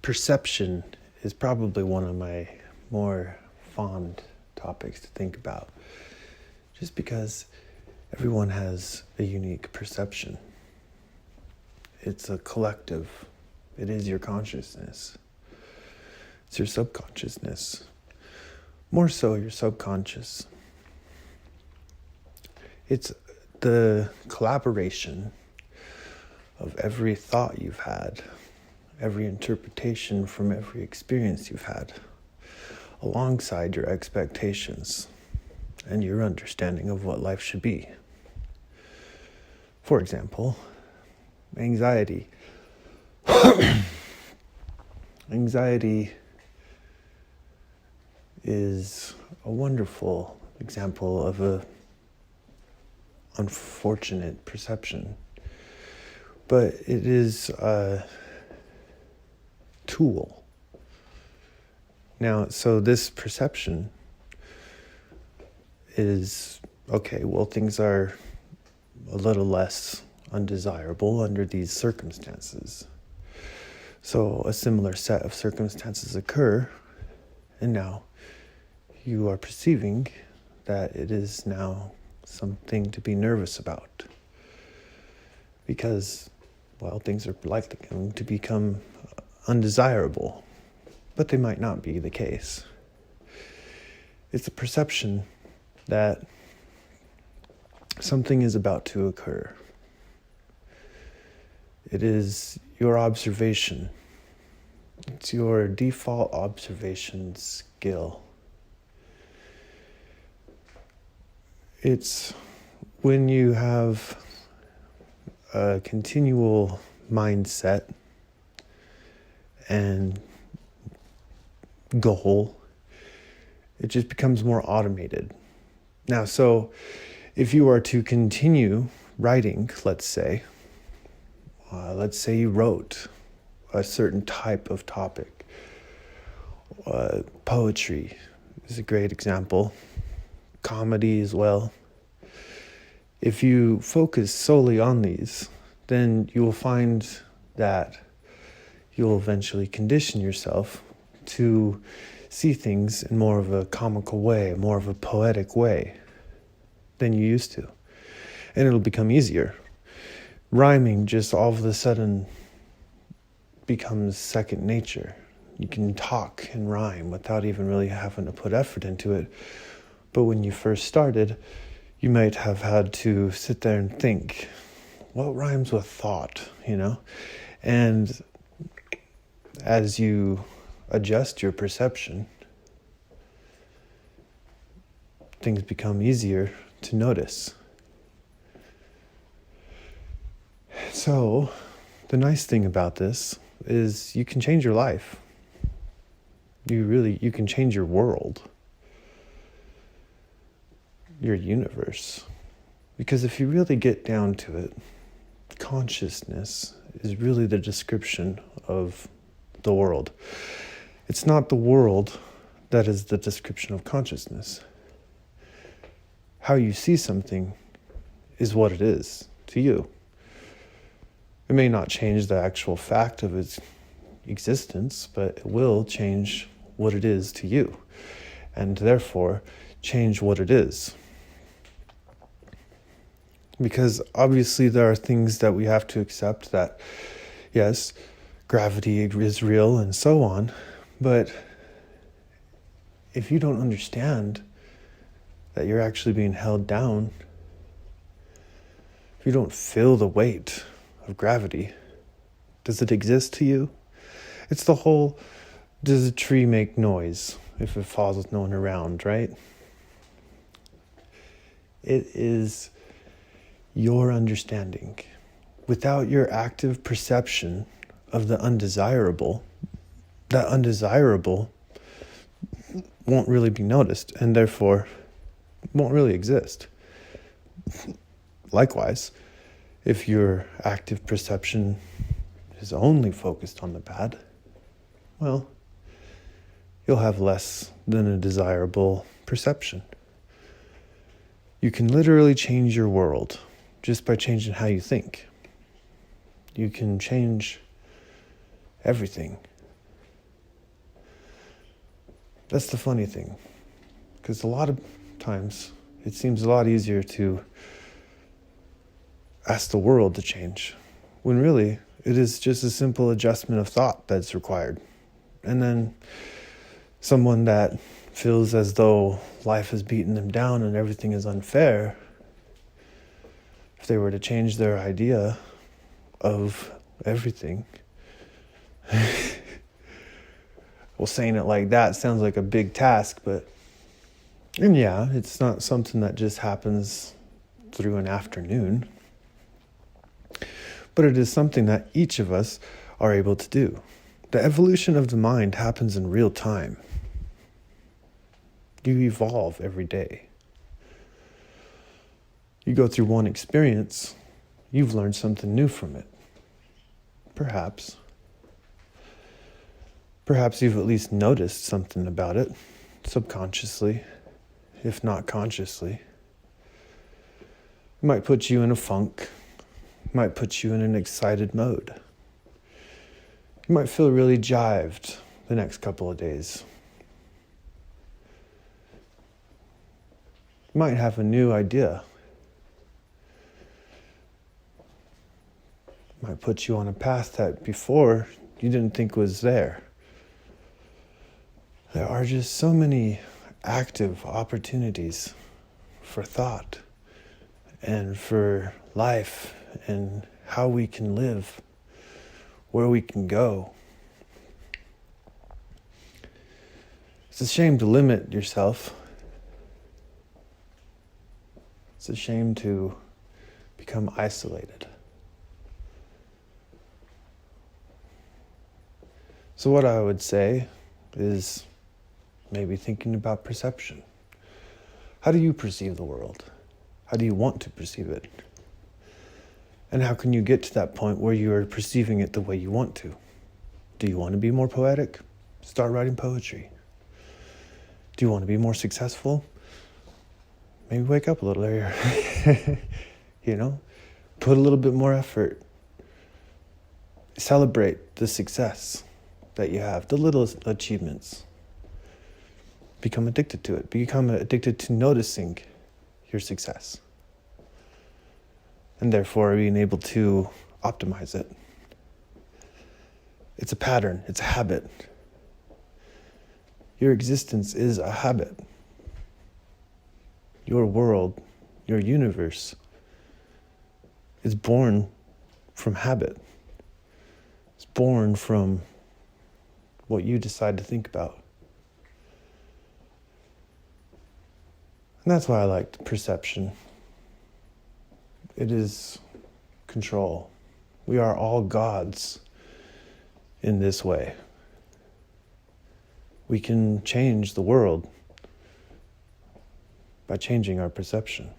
perception is probably one of my more fond topics to think about, just because everyone has a unique perception. It's a collective. It is your consciousness. It's your subconsciousness. More so your subconscious. It's the collaboration of every thought you've had, every interpretation from every experience you've had, alongside your expectations and your understanding of what life should be. For example, anxiety. Anxiety is a wonderful example of a unfortunate perception, but it is a tool. Now, so this perception is, okay, well, things are a little less undesirable under these circumstances. So a similar set of circumstances occur, and now you are perceiving that it is now something to be nervous about. Because, well, things are likely going to become undesirable, but they might not be the case. It's a perception that something is about to occur. It is your observation. It's your default observation skill. It's when you have a continual mindset and goal, it just becomes more automated. Now, so if you are to continue writing, let's say you wrote a certain type of topic. Poetry is a great example. Comedy as well. If you focus solely on these, then you will find that you'll eventually condition yourself to see things in more of a comical way, more of a poetic way than you used to. And it'll become easier. Rhyming just all of a sudden becomes second nature. You can talk and rhyme without even really having to put effort into it. But when you first started, you might have had to sit there and think, what rhymes with thought, And as you adjust your perception, things become easier to notice. So, the nice thing about this is you can change your life. You can change your world, your universe. Because if you really get down to it, consciousness is really the description of the world. It's not the world that is the description of consciousness. How you see something is what it is to you. It may not change the actual fact of its existence, but it will change what it is to you, and therefore change what it is. Because obviously there are things that we have to accept that, yes, gravity is real and so on, but if you don't understand that you're actually being held down, if you don't feel the weight of gravity, does it exist to you? It's the whole, does a tree make noise if it falls with no one around, right? It is your understanding. Without your active perception of the undesirable, that undesirable won't really be noticed and therefore won't really exist. Likewise, if your active perception is only focused on the bad, well, you'll have less than a desirable perception. You can literally change your world just by changing how you think. You can change everything. That's the funny thing, because a lot of times it seems a lot easier to ask the world to change, when really it is just a simple adjustment of thought that's required. And then someone that feels as though life has beaten them down and everything is unfair, if they were to change their idea of everything, well, saying it like that sounds like a big task, and yeah, it's not something that just happens through an afternoon, but it is something that each of us are able to do. The evolution of the mind happens in real time. You evolve every day. You go through one experience, you've learned something new from it. Perhaps. Perhaps you've at least noticed something about it, subconsciously, if not consciously. It might put you in a funk. It might put you in an excited mode. You might feel really jived the next couple of days. You might have a new idea. It might put you on a path that before you didn't think was there. There are just so many active opportunities for thought and for life and how we can live, where we can go. It's a shame to limit yourself. It's a shame to become isolated. So what I would say is maybe thinking about perception. How do you perceive the world? How do you want to perceive it? And how can you get to that point where you are perceiving it the way you want to? Do you want to be more poetic? Start writing poetry. Do you want to be more successful? Maybe wake up a little earlier. Put a little bit more effort. Celebrate the success that you have, the little achievements. Become addicted to it. Become addicted to noticing your success. And therefore being able to optimize it. It's a pattern. It's a habit. Your existence is a habit. Your world, your universe, is born from habit. It's born from what you decide to think about. And that's why I like perception. It is control. We are all gods in this way. We can change the world by changing our perception.